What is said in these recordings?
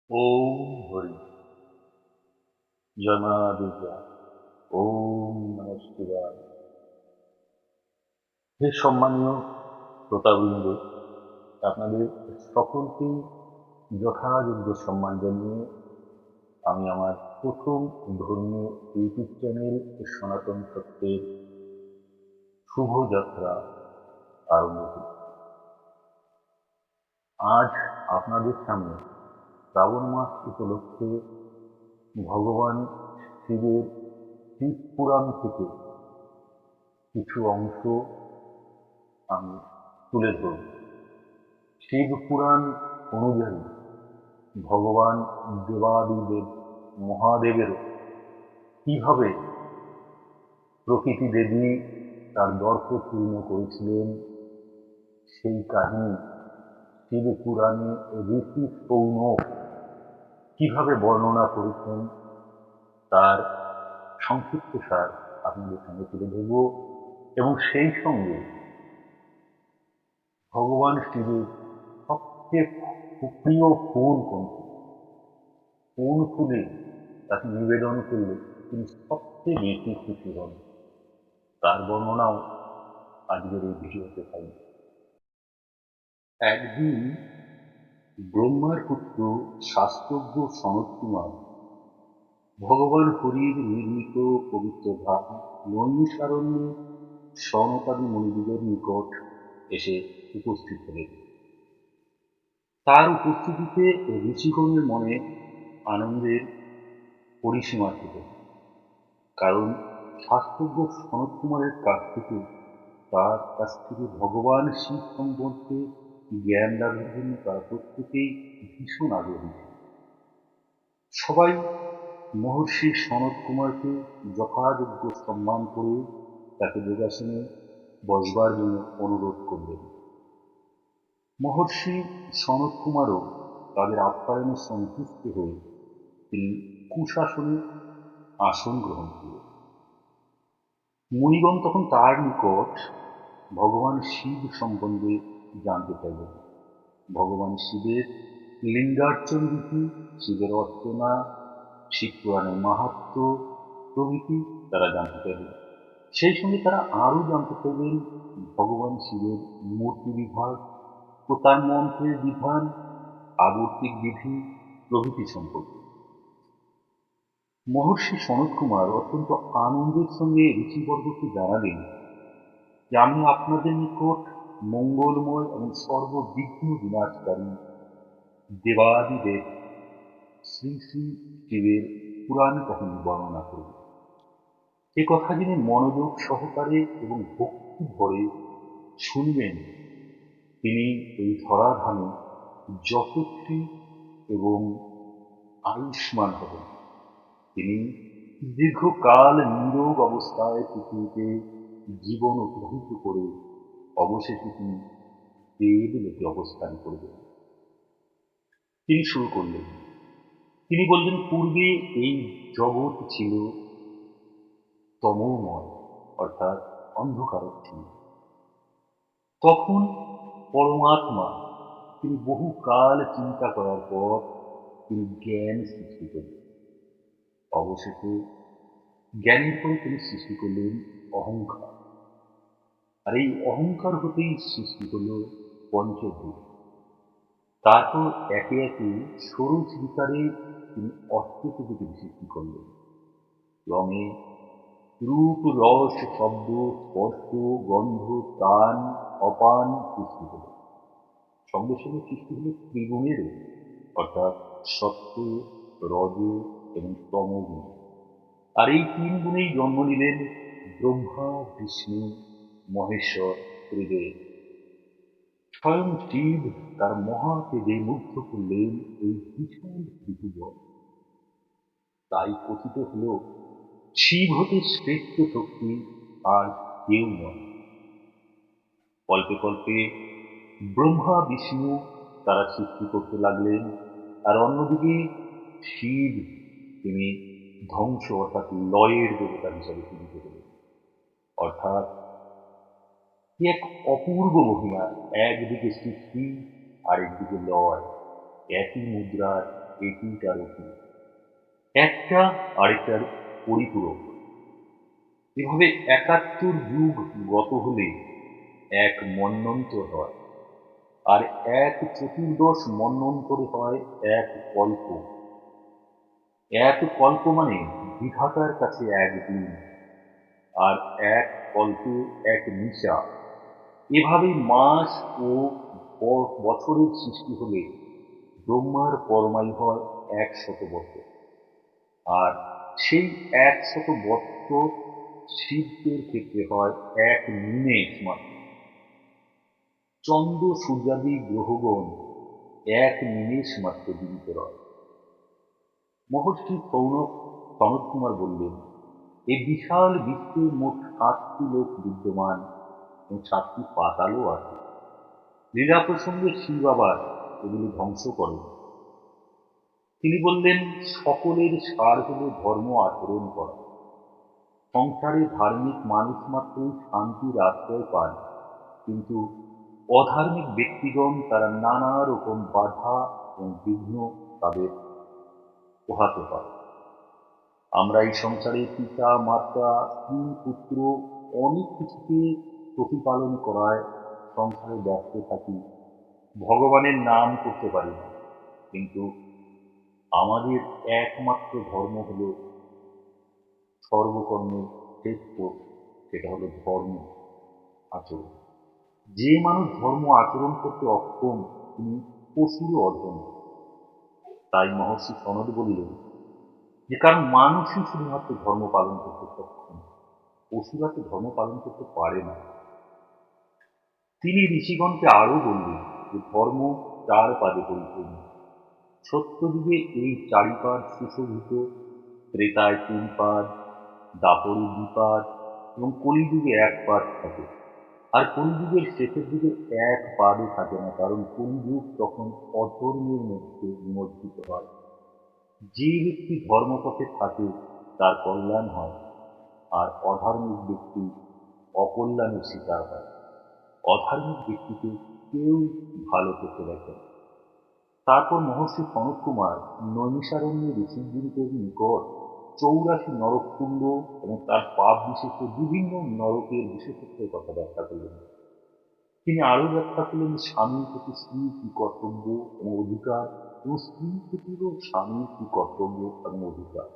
ওম হরি জয় মা দুর্গা। ওম নমঃ শিবায়। হে সম্মানীয় শ্রোতাবৃন্দ, আপনাদের সকলকেই যথাযোগ্য সম্মান জানিয়ে আমি আমার প্রথম ধর্মীয় ইউটিউব চ্যানেল সনাতন সত্যের শুভযাত্রা আরম্ভ করি। আজ আপনাদের সামনে শ্রাবণ মাস উপলক্ষে ভগবান শিবের শিব পুরাণ থেকে কিছু অংশ আমি তুলে ধরব। শিব পুরাণ অনুযায়ী ভগবান দেবাদিদেব মহাদেবেরও কিভাবে প্রকৃতি দেবী তার দর্প পূর্ণ করেছিলেন সেই কাহিনী শিব পুরাণে ঋষি সৌনক কিভাবে বর্ণনা করেছেন তার সংক্ষিপ্ত সার আপনাদের সঙ্গে তুলে ধরব এবং সেই সঙ্গে ভগবান শিবের সবচেয়ে প্রিয় ফুল কোনটি, কোন ফুলে তাকে নিবেদন করলে তিনি সবচেয়ে বেশি খুশি হন, তার বর্ণনাও আজকের এই ভিডিওতে থাকবে। একদিন ব্রহ্মার পুত্র শাস্ত্রজ্ঞ সনত কুমার ভগবান হরির নির্মিত পবিত্র ধাম নৈমিষারণ্যে সনকাদি মুনিদিগের নিকট এসে উপস্থিত হলেন। তার উপস্থিতিতে ঋষিগণের মনে আনন্দের পরিসীমা ছিল, কারণ শাস্ত্রজ্ঞ সনত কুমারের তার কাছ থেকে ভগবান শিব সম্পর্কে জ্ঞান লাভের জন্য তারা প্রত্যেকেই ভীষণ আগ্রহী ছিল। সবাই মহর্ষি সনত কুমারকে যথাযোগ্য সম্মান করে তাকে যোগাসনে বসবার জন্য অনুরোধ করলেন। মহর্ষি সনত কুমারও তাদের আপ্যায়নে সন্তুষ্ট হয়ে তিনি কুশাসনে আসন গ্রহণ করলেন। মুনিগণ তখন তার নিকট ভগবান শিব সম্বন্ধে জানতে চাইলেন। ভগবান শিবের লিঙ্গার্চন রীতি, শিবের অর্চনা, শিব পুরাণের মাহাত্ম প্রভৃতি তারা জানতে চাইলেন। সেই সঙ্গে তারা আরও জানতে চাইলেন ভগবান শিবের মূর্তি বিভাগ, প্রতান মন্ত্রের বিধান, আবর্তিক বিধি প্রভৃতি সম্পর্কে। মহর্ষি সনত কুমার অত্যন্ত আনন্দের সঙ্গে ঋষিবর্গকে জানালেন যে আমি আপনাদের নিকট মঙ্গলময় এবং সর্ববিঘ্ন বিনাশকারী দেবাদিদেব শ্রী শ্রী শিবের পুরাণ কাহিনী বর্ণনা করব। এ কথা যিনি মনোযোগ সহকারে এবং ভক্তি ভরে শুনবেন তিনি এই ধরাধামে যশস্বী এবং আয়ুষ্মান হবেন। তিনি দীর্ঘকাল নীরব অবস্থায় পৃথিবীতে জীবন অতিবাহিত করে অবশেষে তিনি দেবলোকে অবস্থান করবেন। তিনি শুরু করলেন, তিনি বললেন, পূর্বে এই জগৎ ছিল তমোময়, অর্থাৎ অন্ধকারাচ্ছন্ন। তখন পরমাত্মা তিনি বহুকাল চিন্তা করার পর তিনি জ্ঞান সৃষ্টি করলেন। অবশেষে জ্ঞানের পরে তিনি সৃষ্টি করলেন অহংকার, আর এই অহংকার হতেই সৃষ্টি হল পঞ্চভূত। তারপর একে একে ষোড়শ বিকারে তিনি অষ্টপ্রকৃতি সৃষ্টি করলেন। ক্রমে রূপ, রস, শব্দ, স্পর্শ, গন্ধ, প্রাণ, অপান সৃষ্টি হল। সঙ্গে সঙ্গে সৃষ্টি হল ত্রিগুণেরও, অর্থাৎ সত্য, রজ এবং তমগুণ। আর এই তিন গুণেই জন্ম নিলেন ব্রহ্মা, বিষ্ণু, মহেশ্বর, ত্রিদেব। স্বয়ং শিব তার মহাতেজে মুগ্ধ করলেন এই বিশাল ত্রিভুবন। তাই কথিত হল, শিব হতে শ্রেষ্ঠ শক্তি আর কেউ নয়। কল্পে কল্পে ব্রহ্মা, বিষ্ণু তারা সৃষ্টি করতে লাগলেন, আর অন্যদিকে শিব তিনি ধ্বংস অর্থাৎ লয়ের দেবতা হিসাবে পূজিত হলেন। অর্থাৎ এক অপূর্ব মহিমা, একদিকে সৃষ্টি আর একদিকে লয়, একই মুদ্রার এটি তার অতীত, একটা আরেকটার পরিপূরক। এভাবে ৭১ যুগ গত হলে এক মন্বন্তর হয়, আর এক চতুর্দশ মন্বন্তরে হয় এক কল্প। এক কল্প মানে বিধাতার কাছে একদিন, আর এক কল্পে এক নিশা। এভাবেই মাস ও বছরের সৃষ্টি হলে ব্রহ্মার পরমায়ু হয় ১০০ বছর, আর সেই ১০০ বছর শিবদের ক্ষেত্রে হয় এক নিমেষ মাত্র। চন্দ্র সূর্যাদি গ্রহগণ এক নিমেষ মাত্র জীবিত রয়। মহর্ষি সনৎ কুমার বললেন, এই বিশাল বিশ্বে মোট ৭টি লোক বিদ্যমান এবং ৭টি পাতালও আছে। লীলা প্রসঙ্গে শিব আবার এগুলি ধ্বংস করেন। তিনি বললেন, সকলের সার হল ধর্ম আচরণ করা। সংসারে ধার্মিক মানুষ মাত্রই শান্তির আশ্রয় পান, কিন্তু অধার্মিক ব্যক্তিগণ তারা নানা রকম বাধা এবং বিঘ্ন তাদের পোহাতে পারে। আমরা এই সংসারে পিতা মাতা স্ত্রী পুত্র অনেক কিছুকে প্রতিপালন করায় সংসারে ব্যস্ত থাকি, ভগবানের নাম করতে পারি না। কিন্তু আমাদের একমাত্র ধর্ম হল সর্বকর্মে শ্রেষ্ঠ, সেটা হলো ধর্ম আচরণ। যে মানুষ ধর্ম আচরণ করতে অক্ষম তিনি পশুরও অধম। তাই মহর্ষি সনদ বললেন যে কারণ মানুষই শুধুমাত্র ধর্ম পালন করতে সক্ষম, পশুরা তো ধর্ম পালন করতে পারে না। তিনি ঋষিগণকে আরো বললেন যে ধর্ম ৪ পাদে পরিপূর্ণ। সত্যযুগে এই ৪ পাদ সুশোভিত, ত্রেতায় ৩ পাদ, দাপরে ২ পাদ এবং কলিযুগে ১ পাদ থাকে। আর কলিযুগের শেষের দিকে ১ পাদও থাকে না, কারণ কলিযুগ তখন অধর্মের মধ্যে নিমজ্জিত হয়। যে ব্যক্তি ধর্মপথে থাকে তার কল্যাণ হয়, আর অধার্মিক ব্যক্তি অকল্যাণের শিকার হয়। অধার্মিক ব্যক্তিকে কেউ ভালো করতে দেখে না। তারপর মহর্ষি সনৎ কুমার নৈমিষারণ্যে ঋষিগণের নিকট ৮৪ নরককুণ্ড এবং তার পাপ বিশিষ্ট বিভিন্ন নরকের বিশেষত্বের কথা ব্যাখ্যা করলেন। তিনি আরো ব্যাখ্যা করলেন স্বামীর প্রতি স্ত্রীর কি কর্তব্য এবং অধিকার, এবং স্ত্রীর প্রতিও স্বামীর কি কর্তব্য এবং অধিকার।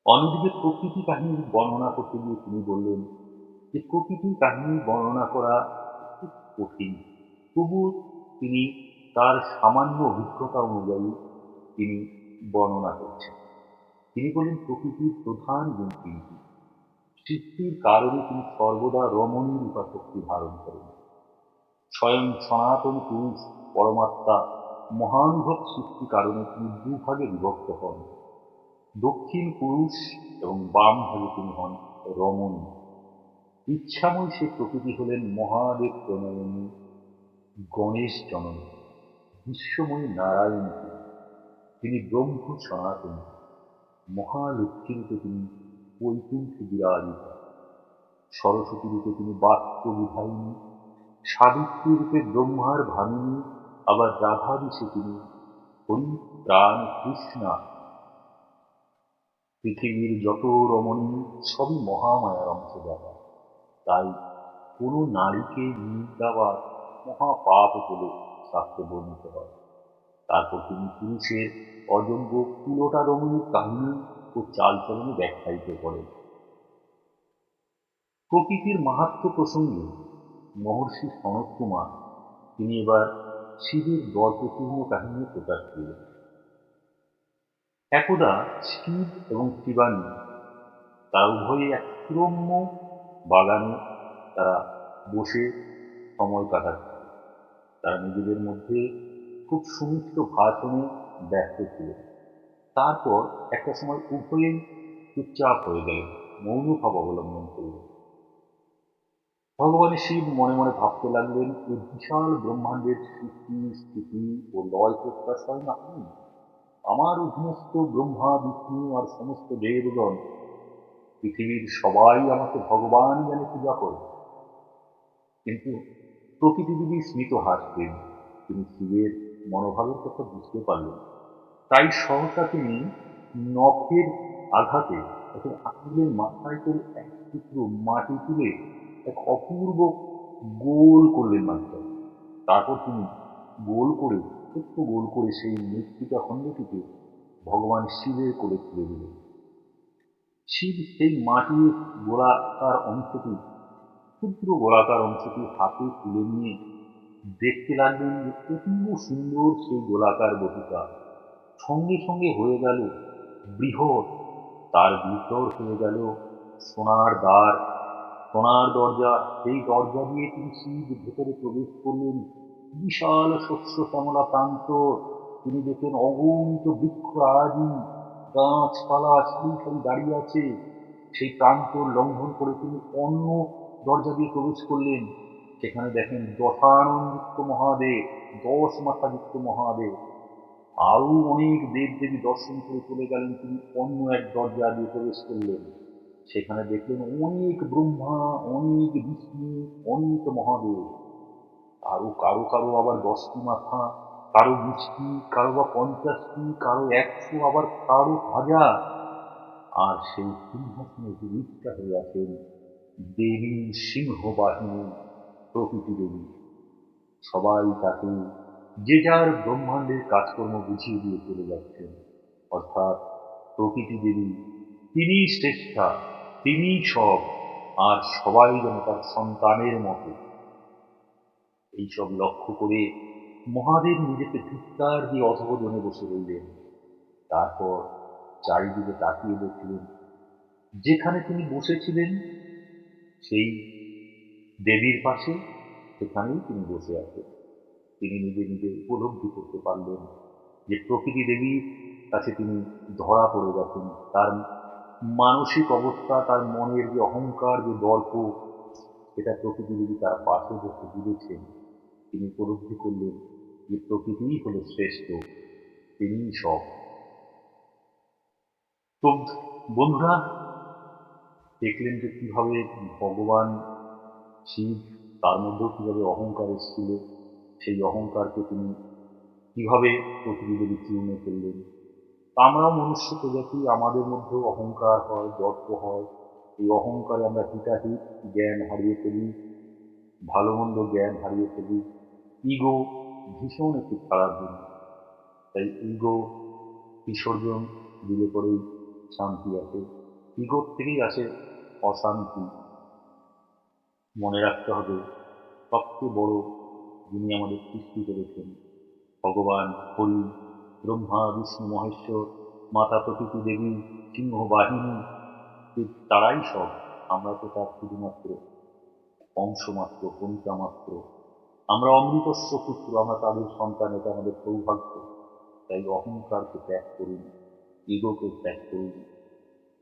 অন্যদিকে প্রকৃতি কাহিনী বর্ণনা করতে গিয়ে তিনি বললেন যে প্রকৃতির কাহিনী বর্ণনা করা খুব কঠিন, তবুও তিনি তার সামান্য অভিজ্ঞতা অনুযায়ী তিনি বর্ণনা করছেন। তিনি বলেন প্রকৃতির প্রধান গুণ ৩টি। সৃষ্টির কারণে তিনি সর্বদা রমণীর উপাশক্তি ধারণ করেন। স্বয়ং সনাতন পুরুষ পরমাত্মা মহানুভব সৃষ্টির কারণে তিনি দুভাগে বিভক্ত হন। দক্ষিণ পুরুষ এবং বাম ভাগে তিনি হন রমণী। ইচ্ছাময় সে প্রকৃতি হলেন মহাদেব প্রণয়নী, গণেশ জননী, বিশ্বময়ী নারায়ণ, তিনি ব্রহ্ম সনাতন। মহালক্ষ্মী রূপে তিনি বৈকুণ্ঠে বিরাজিত, সরস্বতী রূপে তিনি বাক্য বিধায়িনী, সাবিত্রী রূপে ব্রহ্মার ভামিনী, আবার রাধা বিশে তিনি হরি প্রাণ কৃষ্ণা। পৃথিবীর যত রমণী সবই মহামায়ার অংশজাতা, তাই কোনো নারীকে নিন্দাবাদ মহাপাপ বলে শাস্ত্রে বর্ণিত হয়। তারপর তিনি পুরুষের অযোগ্য কুলটা রমণীর কাহিনী ও চালচলনে ব্যাখ্যায়িত করেন। প্রকৃতির মাহাত্ম্য প্রসঙ্গে মহর্ষি সনৎ কুমার তিনি এবার শিবের গর্বপূর্ণ কাহিনী প্রকাশ করলেন। একদা শিব এবং শিবানী তারা উভয়ে এক সুরম্য বাগানে তারা বসে সময় কাটাচ্ছে। তারা নিজেদের মধ্যে খুব সুমিষ্ট ভাষণে ব্যস্ত ছিলেন। তারপর একটা সময় উভয়েই চুপচাপ হয়ে গেলেন, মৌনভাব অবলম্বন করলেন। ভগবান শিব মনে মনে ভাবতে লাগলেন, এই বিশাল ব্রহ্মাণ্ডের সৃষ্টি স্থিতি ও লয় প্রত্যাশ হয় না আমি। আমার অধীনস্থ ব্রহ্মা বিষ্ণু আর সমস্ত দেবগণ পৃথিবীর সবাই আমাকে ভগবান জ্ঞানে পূজা করে। কিন্তু প্রকৃতি দেবী স্মিত হাসলেন। তিনি শিবের মনোভাবের কথা বুঝতে পারলেন। তাই সহসা তিনি নখের আঘাতে অর্থাৎ আঙুলের মাথায় করে এক টুকরো মাটি তুলে এক অপূর্ব গোল করলেন মাটিটাকে। তারপর তিনি গোল করে, ছোট্ট গোল করে সেই মৃত্তিকা খণ্ডটিকে ভগবান শিবের কোলে তুলে দিলেন। শিব সেই মাটির গোলাকার অংশটি, ক্ষুদ্র গোলাকার অংশটি হাতে তুলে নিয়ে দেখতে লাগলেন যে অতীব সুন্দর সেই গোলাকার বটিকা সঙ্গে সঙ্গে হয়ে গেল বৃহৎ, তার ভিতর হয়ে গেল সোনার দ্বার, সোনার দরজা। সেই দরজা দিয়ে তিনি শিব ভেতরে প্রবেশ করলেন। বিশাল শস্য শ্যামলা প্রান্তর, তিনি দেখলেন অগণিত বৃক্ষ আদি গাছপালা সারি সারি দাঁড়িয়ে আছে। সেই প্রান্তর লঙ্ঘন করে তিনি অন্য দরজা দিয়ে প্রবেশ করলেন। সেখানে দেখেন দশাননযুক্ত মহাদেব, 10 মাথাযুক্ত মহাদেব, আরো অনেক দেবদেবী দর্শন করে চলে গেলেন। তিনি অন্য এক দরজা দিয়ে প্রবেশ করলেন। সেখানে দেখলেন অনেক ব্রহ্মা, অনেক বিষ্ণু, অনেক মহাদেব। কারো কারো কারো আবার 10টি মাথা, কারো 20টি, কারো বা 50টি, কারো 100, আবার কারো 1000। আর সেই সিংহাসনে বিরাজিতা হয়ে আছেন দেবী সিংহবাহিনী, প্রকৃতি দেবী। সবাই তাকে যে যার ব্রহ্মাণ্ডের কাজকর্ম বুঝিয়ে দিয়ে চলে যাচ্ছেন। অর্থাৎ প্রকৃতি দেবী তিনিই শ্রেষ্ঠা, তিনিই সব, আর সবাই যেন তার সন্তানের মতো। এইসব লক্ষ্য করে মহাদেব নিজেকে ধিক্কার দিয়ে অধঃপতনে বসে রইলেন। তারপর চারিদিকে তাকিয়ে দেখলেন যেখানে তিনি বসেছিলেন সেই দেবীর পাশে সেখানেই তিনি বসে আছেন। তিনি নিজে নিজে উপলব্ধি করতে পারলেন যে প্রকৃতি দেবীর কাছে তিনি ধরা পড়ে গেছেন। তার মানসিক অবস্থা, তার মনের যে অহংকার, যে দর্প, এটা প্রকৃতি দেবী তার পাশে বসে বুঝেছেন। তিনি উপলব্ধি করলেন যে প্রকৃতিই হল শ্রেষ্ঠ, তিনিই সব। তো বন্ধুরা, দেখলেন যে কিভাবে ভগবান শিব, তার মধ্যেও কিভাবে অহংকার এসেছিল। সেই অহংকারকে তিনি কিভাবে প্রকৃতি দেবী চূর্ণ করলেন। আমরাও মনুষ্য প্রজাতি, আমাদের মধ্যেও অহংকার হয়, দর্প হয়। এই অহংকারে আমরা হিতাহিত জ্ঞান হারিয়ে ফেলি, ভালো মন্দ জ্ঞান হারিয়ে ফেলি। ইগো ভীষণ একটি খারাপ জিনিস। তাই ইগো বিসর্জন দিলে পরেই শান্তি আসে। ইগোর থেকেই আসে অশান্তি। মনে রাখতে হবে সবচেয়ে বড় যিনি আমাদের সৃষ্টি করেছেন ভগবান হরি, ব্রহ্মা বিষ্ণু মহেশ্বর, মাতা প্রকৃতি দেবী, সিংহ বাহিনী, তারাই সব। আমরা তো তার শুধুমাত্র অংশ মাত্র, কণিকা মাত্র। আমরা অমৃতস্ব পুত্র, আমরা তাদের সন্তান, এটা আমাদের সৌভাগ্য। তাই অহংকারকে ত্যাগ করুন, ইগোকে ত্যাগ করুন,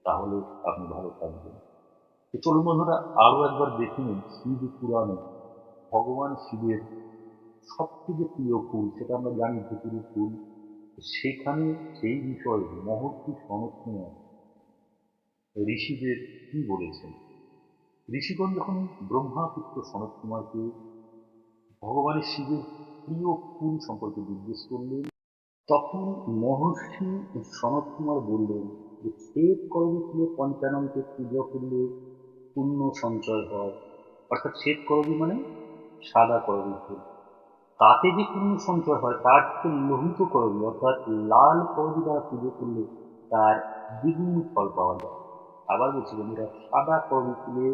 তাহলে আপনি ভালো থাকবেন। তো চলুন বন্ধুরা, আরো একবার দেখে নিন শিব পুরাণে ভগবান শিবের সবথেকে প্রিয় ফুল, সেটা আমরা জানি ধুতুরি ফুল। সেখানে সেই বিষয়ে মহর্ষি সনৎ কুমার ঋষিদের কি বলেছেন। ঋষিগণ যখন ব্রহ্মাপুত্র সনৎ কুমারকে ভগবানের শিবের প্রিয় ফুল সম্পর্কে জিজ্ঞেস করলেন, তখন মহর্ষি সনৎ কুমার বললেন যে শ্বেত করবী ফুলে পঞ্চাননকে পুজো করলে পুণ্য সঞ্চয় হয়। অর্থাৎ শ্বেত করবী মানে সাদা করবী ফুল, তাতে যে পুণ্য সঞ্চয় হয় তার থেকে লোহিত করবী অর্থাৎ লাল করবী দ্বারা পুজো করলে তার দ্বিগুণ ফল পাওয়া যায়। আবার বলছি বন্ধুরা, সাদা করবী ফুলে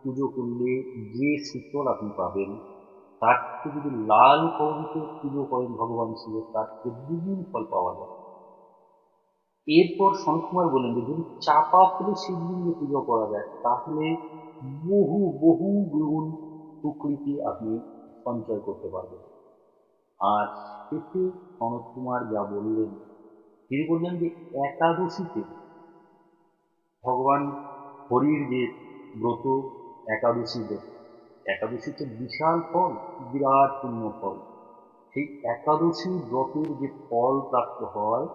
পুজো করলে যে সুফল আপনি পাবেন তার থেকে যদি লাল করবীতে পুজো করেন ভগবান শিবের, তার থেকে দ্বিগুণ ফল পাওয়া যায়। এরপর শঙ্কুমার বললেন যে যদি চাপা ফুলে শিবলিঙ্গে পুজো করা যায় তাহলে বহু বহু গুণ সুকৃতি আপনি সঞ্চয় করতে পারবেন। আর শেষে সনৎ কুমার যা বললেন, তিনি বললেন যে একাদশীতে ভগবান হরির যে ব্রত, একাদশী ব্রত, একাদশীতে বিশাল ফল, বিরাট পুণ্য ফল। সেই একাদশী ব্রতের যে ফল প্রাপ্ত হয়,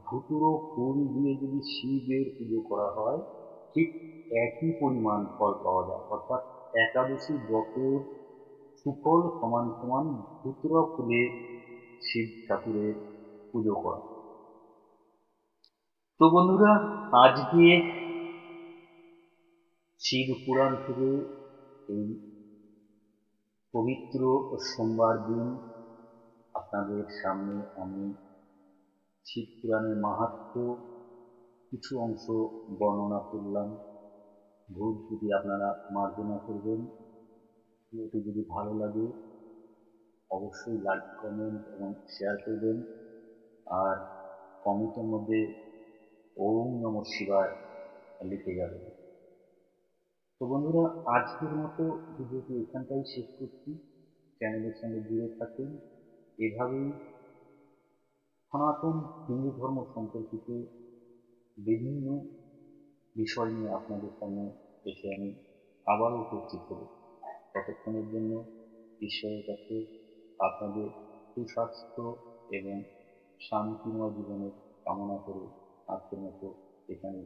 ধুতুরো ফুল দিয়ে যদি শিবের পুজো করা হয় ঠিক একই পরিমাণ ফল পাওয়া যায়। অর্থাৎ একাদশী ব্রতের সুফল সমান সমান ধুতুরা ফুলে শিব ঠাকুরের পুজো করা। তো বন্ধুরা, আজকে শিব পুরাণ থেকে এই পবিত্র সোমবার দিন আপনাদের সামনে আমি শিব পুরাণের মাহাত্ম্য কিছু অংশ বর্ণনা করলাম। ভুল যদি আপনারা মার্জনা করবেন। ভিডিওটি যদি ভালো লাগে অবশ্যই লাইক, কমেন্ট এবং শেয়ার করবেন। আর কমেন্টের মধ্যে ওম নমঃ শিবায় লিখে যাবেন। তো বন্ধুরা, আজকের মতো ভিডিওটি এখানটাই শেষ করছি। চ্যানেলের সঙ্গে জুড়ে থাকুন। এভাবেই সনাতন হিন্দু ধর্ম সম্পর্কিত বিভিন্ন বিষয় নিয়ে আপনাদের সামনে এসে আমি আবারও উপস্থিত হব। ততক্ষণের জন্য ঈশ্বরের কাছে আপনাদের সুস্বাস্থ্য এবং শান্তিময় জীবনের কামনা করে আজকের মতো এখানে